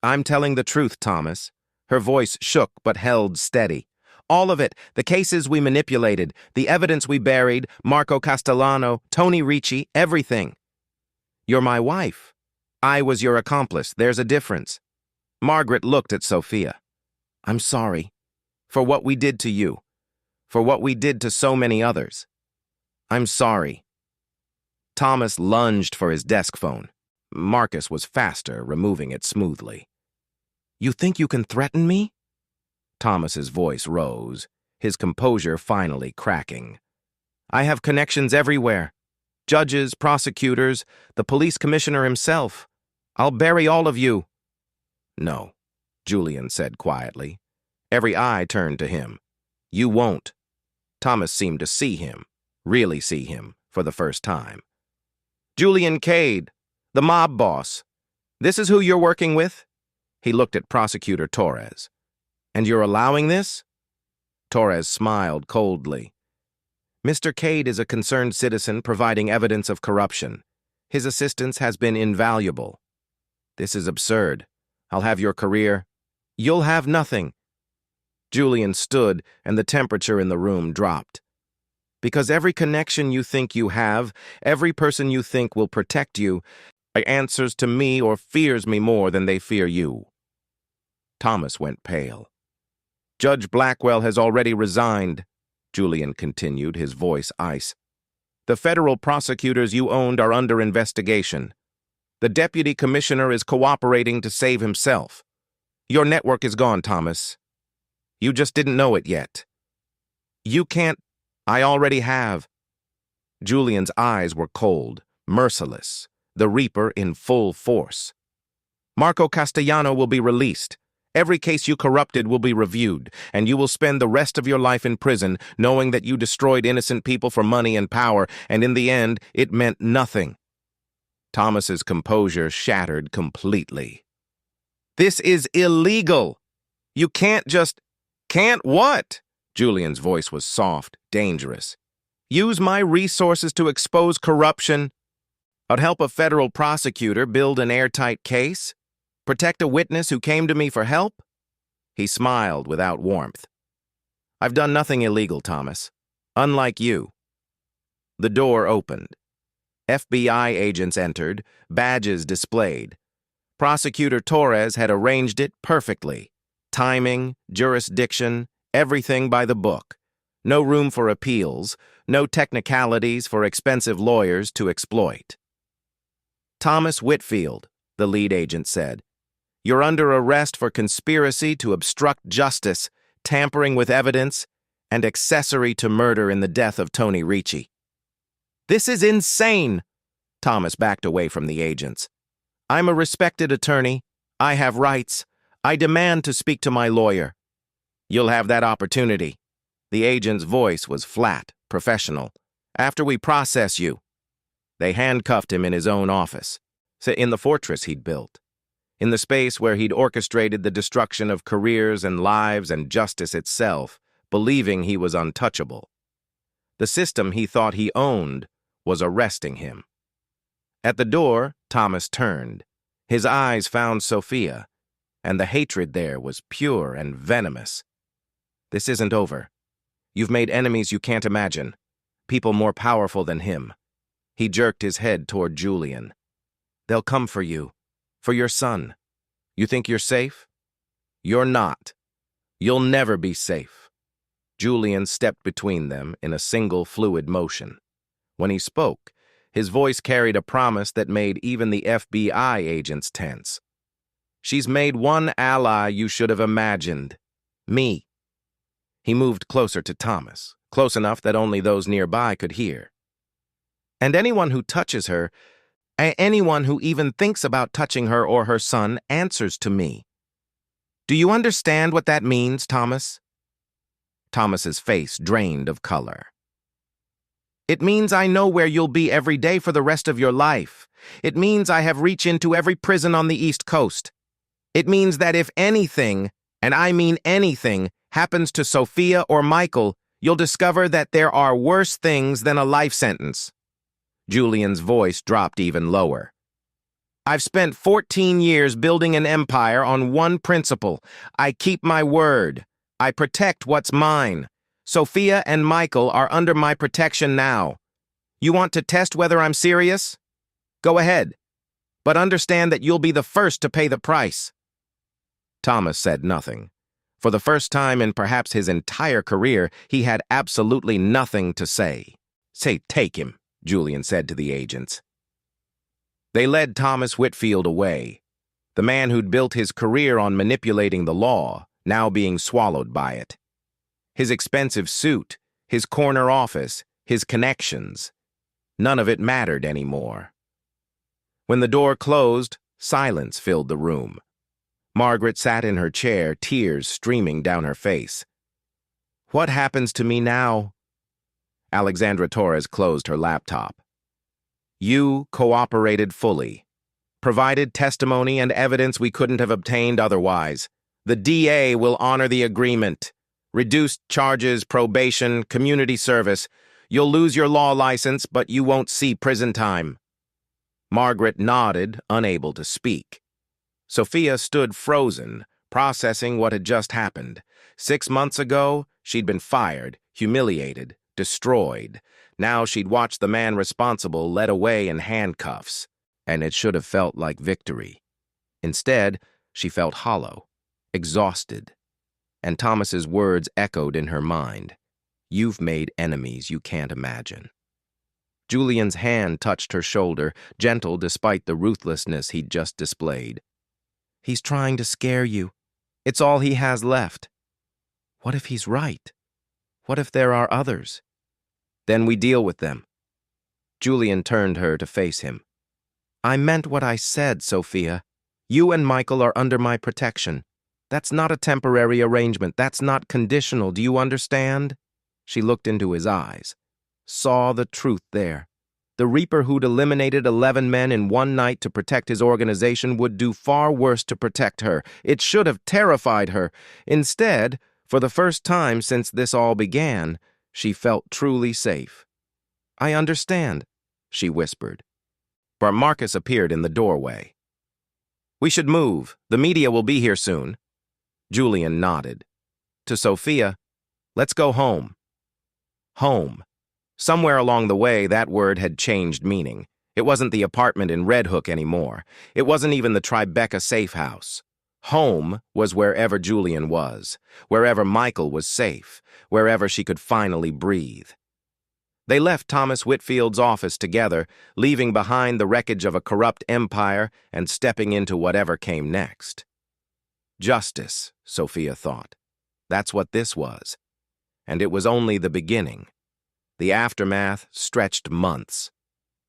I'm telling the truth, Thomas. Her voice shook but held steady. All of it, the cases we manipulated, the evidence we buried, Marco Castellano, Tony Ricci, everything. You're my wife. I was your accomplice. There's a difference. Margaret looked at Sophia. I'm sorry. For what we did to you. For what we did to so many others. I'm sorry. Thomas lunged for his desk phone. Marcus was faster, removing it smoothly. You think you can threaten me? Thomas's voice rose, his composure finally cracking. I have connections everywhere. Judges, prosecutors, the police commissioner himself. I'll bury all of you. No, Julian said quietly. Every eye turned to him. You won't. Thomas seemed to see him, really see him, for the first time. Julian Cade, the mob boss. This is who you're working with? He looked at Prosecutor Torres. And you're allowing this? Torres smiled coldly. Mr. Cade is a concerned citizen providing evidence of corruption. His assistance has been invaluable. This is absurd. I'll have your career. You'll have nothing. Julian stood, and the temperature in the room dropped. Because every connection you think you have, every person you think will protect you, answers to me or fears me more than they fear you. Thomas went pale. Judge Blackwell has already resigned, Julian continued, his voice ice. The federal prosecutors you owned are under investigation. The deputy commissioner is cooperating to save himself. Your network is gone, Thomas. You just didn't know it yet. You can't. I already have. Julian's eyes were cold, merciless, the Reaper in full force. Marco Castellano will be released. Every case you corrupted will be reviewed, and you will spend the rest of your life in prison knowing that you destroyed innocent people for money and power, and in the end, it meant nothing. Thomas's composure shattered completely. This is illegal. You can't just... Can't what? Julian's voice was soft, dangerous. Use my resources to expose corruption? I'd help a federal prosecutor build an airtight case? Protect a witness who came to me for help? He smiled without warmth. I've done nothing illegal, Thomas. Unlike you. The door opened. FBI agents entered, badges displayed. Prosecutor Torres had arranged it perfectly. Timing, jurisdiction, everything by the book. No room for appeals, no technicalities for expensive lawyers to exploit. Thomas Whitfield, the lead agent said, you're under arrest for conspiracy to obstruct justice, tampering with evidence, and accessory to murder in the death of Tony Ricci. This is insane! Thomas backed away from the agents. I'm a respected attorney. I have rights. I demand to speak to my lawyer. You'll have that opportunity. The agent's voice was flat, professional. After we process you. They handcuffed him in his own office, in the fortress he'd built, in the space where he'd orchestrated the destruction of careers and lives and justice itself, believing he was untouchable. The system he thought he owned was arresting him. At the door, Thomas turned. His eyes found Sophia, and the hatred there was pure and venomous. This isn't over. You've made enemies you can't imagine, people more powerful than him. He jerked his head toward Julian. They'll come for you, for your son. You think you're safe? You're not. You'll never be safe. Julian stepped between them in a single fluid motion. When he spoke, his voice carried a promise that made even the FBI agents tense. She's made one ally you should have imagined. Me. He moved closer to Thomas, close enough that only those nearby could hear. And anyone who touches her, anyone who even thinks about touching her or her son, answers to me. Do you understand what that means, Thomas? Thomas's face drained of color. It means I know where you'll be every day for the rest of your life. It means I have reached into every prison on the East Coast. It means that if anything, and I mean anything, happens to Sophia or Michael, you'll discover that there are worse things than a life sentence. Julian's voice dropped even lower. I've spent 14 years building an empire on one principle. I keep my word. I protect what's mine. Sophia and Michael are under my protection now. You want to test whether I'm serious? Go ahead. But understand that you'll be the first to pay the price. Thomas said nothing. For the first time in perhaps his entire career, he had absolutely nothing to say. Say, take him, Julian said to the agents. They led Thomas Whitfield away, the man who'd built his career on manipulating the law, now being swallowed by it. His expensive suit, his corner office, his connections. None of it mattered anymore. When the door closed, silence filled the room. Margaret sat in her chair, tears streaming down her face. What happens to me now? Alexandra Torres closed her laptop. You cooperated fully, provided testimony and evidence we couldn't have obtained otherwise. The DA will honor the agreement. Reduced charges, probation, community service. You'll lose your law license, but you won't see prison time. Margaret nodded, unable to speak. Sophia stood frozen, processing what had just happened. 6 months ago, she'd been fired, humiliated, destroyed. Now she'd watched the man responsible led away in handcuffs, and it should have felt like victory. Instead, she felt hollow, exhausted. And Thomas's words echoed in her mind. You've made enemies you can't imagine. Julian's hand touched her shoulder, gentle despite the ruthlessness he'd just displayed. He's trying to scare you. It's all he has left. What if he's right? What if there are others? Then we deal with them. Julian turned her to face him. I meant what I said, Sophia. You and Michael are under my protection. That's not a temporary arrangement. That's not conditional. Do you understand? She looked into his eyes, saw the truth there. The Reaper who'd eliminated 11 men in one night to protect his organization would do far worse to protect her. It should have terrified her. Instead, For the first time since this all began, she felt truly safe. "I understand," she whispered. But Marcus appeared in the doorway. "We should move. The media will be here soon." Julian nodded. To Sophia, "Let's go home." Home. Somewhere along the way, that word had changed meaning. It wasn't the apartment in Red Hook anymore. It wasn't even the Tribeca safe house. Home was wherever Julian was, wherever Michael was safe, wherever she could finally breathe. They left Thomas Whitfield's office together, leaving behind the wreckage of a corrupt empire and stepping into whatever came next. Justice, Sophia thought. That's what this was. And it was only the beginning. The aftermath stretched months.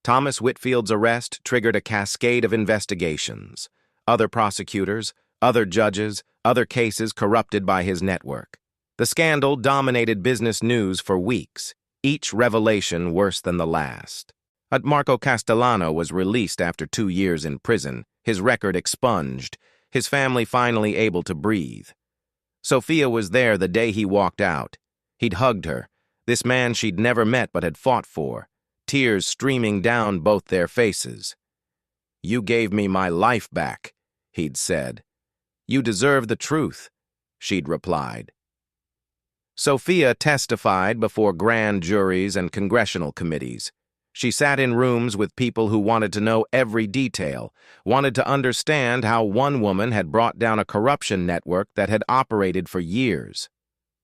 Thomas Whitfield's arrest triggered a cascade of investigations. Other prosecutors, other judges, other cases corrupted by his network. The scandal dominated business news for weeks, each revelation worse than the last. Marco Castellano was released after 2 years in prison, his record expunged, his family finally able to breathe. Sophia was there the day he walked out. He'd hugged her, this man she'd never met but had fought for, tears streaming down both their faces. "You gave me my life back," he'd said. "You deserve the truth," she'd replied. Sophia testified before grand juries and congressional committees. She sat in rooms with people who wanted to know every detail, wanted to understand how one woman had brought down a corruption network that had operated for years.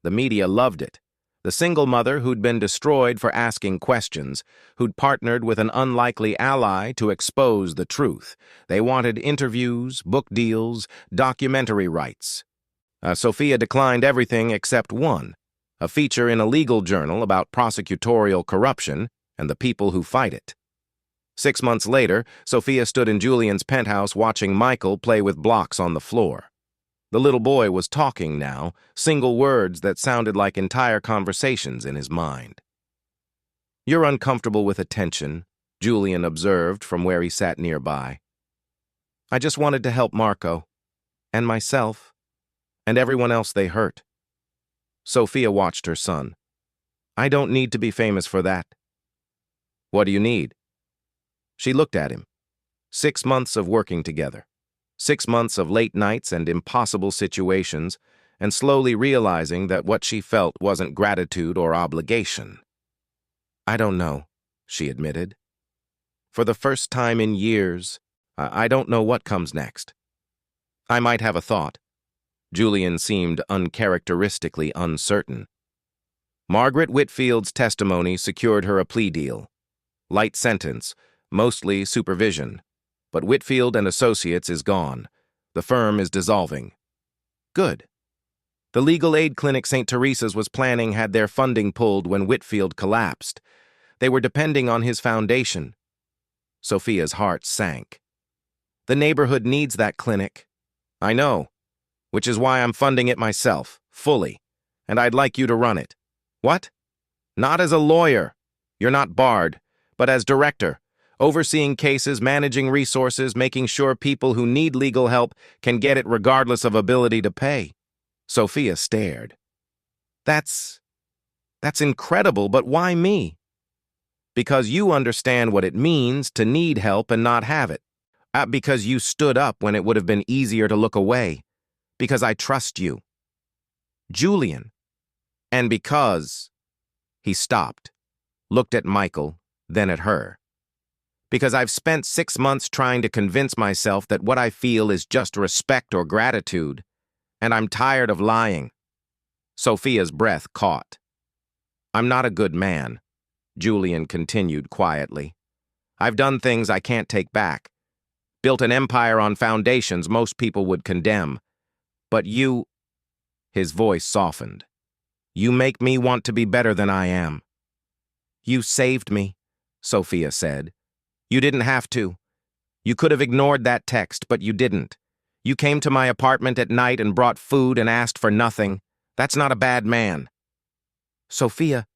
The media loved it. The single mother who'd been destroyed for asking questions, who'd partnered with an unlikely ally to expose the truth. They wanted interviews, book deals, documentary rights. Sophia declined everything except one, a feature in a legal journal about prosecutorial corruption and the people who fight it. 6 months later, Sophia stood in Julian's penthouse watching Michael play with blocks on the floor. The little boy was talking now, single words that sounded like entire conversations in his mind. "You're uncomfortable with attention," Julian observed from where he sat nearby. "I just wanted to help Marco, and myself, and everyone else they hurt." Sophia watched her son. "I don't need to be famous for that." "What do you need?" She looked at him. 6 months of working together. 6 months of late nights and impossible situations, and slowly realizing that what she felt wasn't gratitude or obligation. "I don't know," she admitted. "For the first time in years, I don't know what comes next. I might have a thought." Julian seemed uncharacteristically uncertain. Margaret Whitfield's testimony secured her a plea deal. Light sentence, mostly supervision. But Whitfield and Associates is gone. The firm is dissolving. Good. The legal aid clinic St. Teresa's was planning had their funding pulled when Whitfield collapsed. They were depending on his foundation. Sophia's heart sank. "The neighborhood needs that clinic." "I know, which is why I'm funding it myself, fully, and I'd like you to run it." "What?" "Not as a lawyer. You're not barred, but as director. Overseeing cases, managing resources, making sure people who need legal help can get it regardless of ability to pay." Sophia stared. That's incredible, but why me?" "Because you understand what it means to need help and not have it. Because you stood up when it would have been easier to look away. Because I trust you." "Julian." "And because..." He stopped, looked at Michael, then at her. "Because I've spent 6 months trying to convince myself that what I feel is just respect or gratitude, and I'm tired of lying." Sophia's breath caught. "I'm not a good man," Julian continued quietly. "I've done things I can't take back. Built an empire on foundations most people would condemn. But you..." His voice softened. "You make me want to be better than I am." "You saved me," Sophia said. "You didn't have to. You could have ignored that text, but you didn't. You came to my apartment at night and brought food and asked for nothing. That's not a bad man." "Sophia,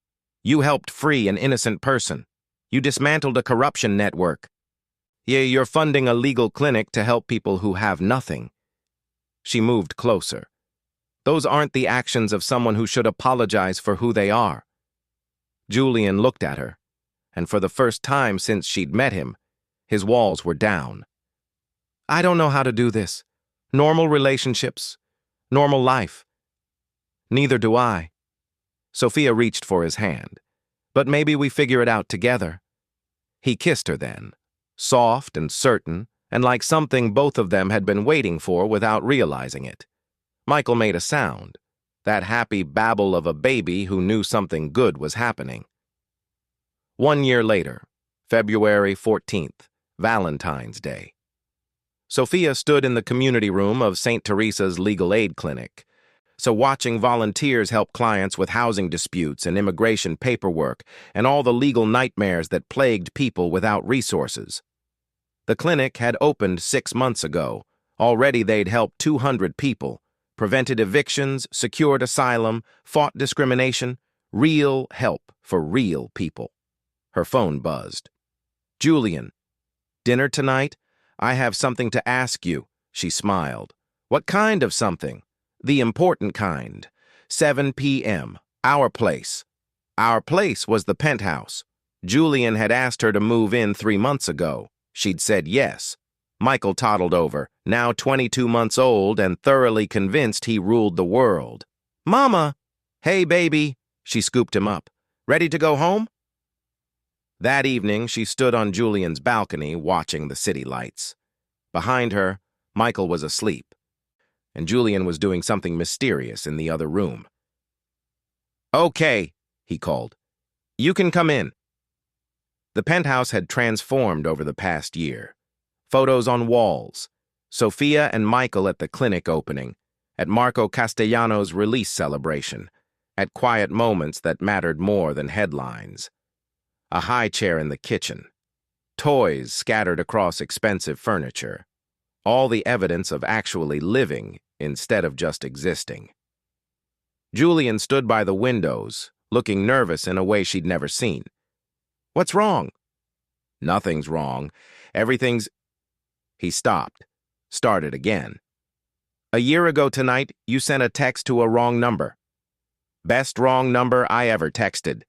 you helped free an innocent person. You dismantled a corruption network. Yeah, you're funding a legal clinic to help people who have nothing." She moved closer. Those aren't the actions of someone who should apologize for who they are. Julian looked at her, and for the first time since she'd met him, his walls were down. I don't know how to do this. Normal relationships, normal life. Neither do I. Sophia reached for his hand. But maybe we figure it out together. He kissed her then, soft and certain, and like something both of them had been waiting for without realizing it. Michael made a sound, that happy babble of a baby who knew something good was happening. 1 year later, February 14th, Valentine's Day. Sophia stood in the community room of St. Teresa's Legal Aid Clinic. So watching volunteers help clients with housing disputes and immigration paperwork and all the legal nightmares that plagued people without resources. The clinic had opened 6 months ago. Already they'd helped 200 people, prevented evictions, secured asylum, fought discrimination, real help for real people. Her phone buzzed. Julian, dinner tonight? I have something to ask you, she smiled. What kind of something? The important kind. 7 p.m., our place. Our place was the penthouse. Julian had asked her to move in 3 months ago. She'd said yes. Michael toddled over, now 22 months old and thoroughly convinced he ruled the world. Mama! Hey, baby! She scooped him up. Ready to go home? That evening, she stood on Julian's balcony watching the city lights. Behind her, Michael was asleep, and Julian was doing something mysterious in the other room. Okay, he called. You can come in. The penthouse had transformed over the past year. Photos on walls. Sophia and Michael at the clinic opening, at Marco Castellano's release celebration, at quiet moments that mattered more than headlines. A high chair in the kitchen. Toys scattered across expensive furniture. All the evidence of actually living instead of just existing. Julian stood by the windows, looking nervous in a way she'd never seen. What's wrong? Nothing's wrong. Everything's... He stopped, started again. A year ago tonight, you sent a text to a wrong number. Best wrong number I ever texted.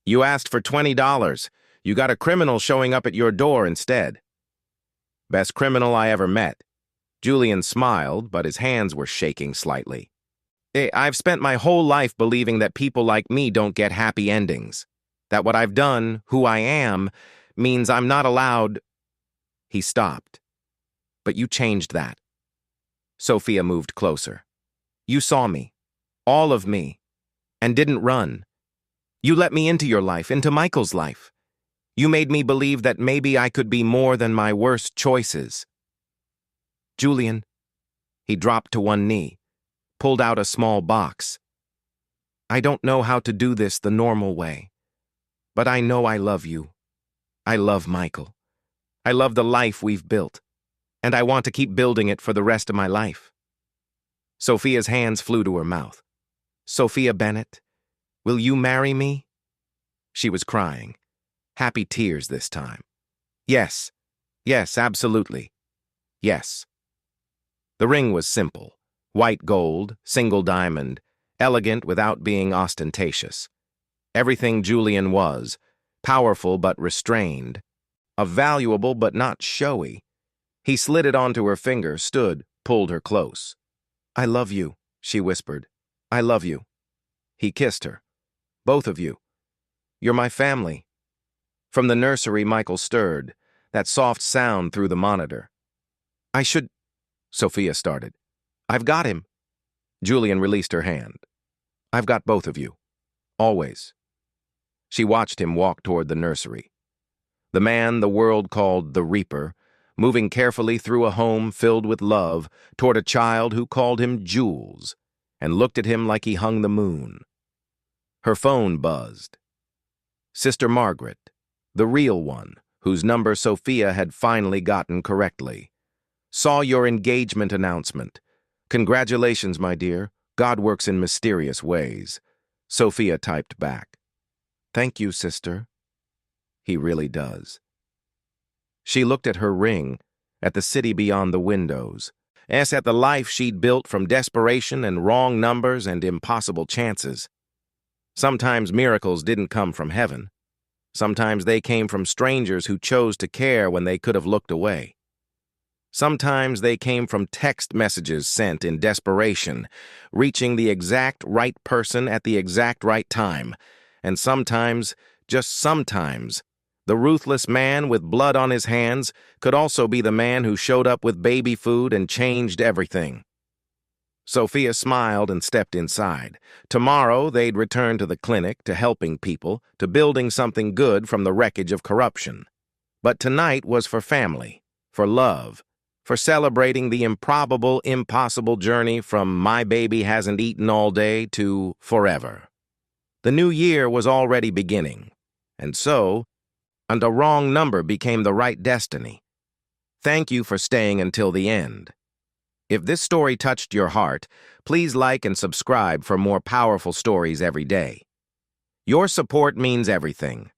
You asked for $20. You got a criminal showing up at your door instead. Best criminal I ever met. Julian smiled, but his hands were shaking slightly. I've spent my whole life believing that people like me don't get happy endings. That what I've done, who I am, means I'm not allowed... He stopped. But you changed that. Sophia moved closer. You saw me. All of me. And didn't run. You let me into your life, into Michael's life. You made me believe that maybe I could be more than my worst choices. Julian. He dropped to one knee, pulled out a small box. I don't know how to do this the normal way, but I know I love you. I love Michael. I love the life we've built, and I want to keep building it for the rest of my life. Sophia's hands flew to her mouth. Sophia Bennett, will you marry me? She was crying. Happy tears this time. Yes. Yes, absolutely. Yes. The ring was simple. White gold, single diamond, elegant without being ostentatious. Everything Julian was, powerful but restrained, valuable but not showy. He slid it onto her finger, stood, pulled her close. I love you, she whispered. I love you. He kissed her. Both of you. You're my family. From the nursery, Michael stirred, that soft sound through the monitor. I should... Sophia started. I've got him. Julian released her hand. I've got both of you. Always. She watched him walk toward the nursery. The man the world called the Reaper, moving carefully through a home filled with love toward a child who called him Jules and looked at him like he hung the moon. Her phone buzzed. Sister Margaret, the real one, whose number Sophia had finally gotten correctly. Saw your engagement announcement. Congratulations, my dear. God works in mysterious ways. Sophia typed back. Thank you, sister. He really does. She looked at her ring, at the city beyond the windows, at the life she'd built from desperation and wrong numbers and impossible chances. Sometimes miracles didn't come from heaven. Sometimes they came from strangers who chose to care when they could have looked away. Sometimes they came from text messages sent in desperation, reaching the exact right person at the exact right time. And sometimes, just sometimes, the ruthless man with blood on his hands could also be the man who showed up with baby food and changed everything. Sophia smiled and stepped inside. Tomorrow, they'd return to the clinic, to helping people, to building something good from the wreckage of corruption. But tonight was for family, for love, for celebrating the improbable, impossible journey from my baby hasn't eaten all day to forever. The new year was already beginning, and a wrong number became the right destiny. Thank you for staying until the end. If this story touched your heart, please like and subscribe for more powerful stories every day. Your support means everything.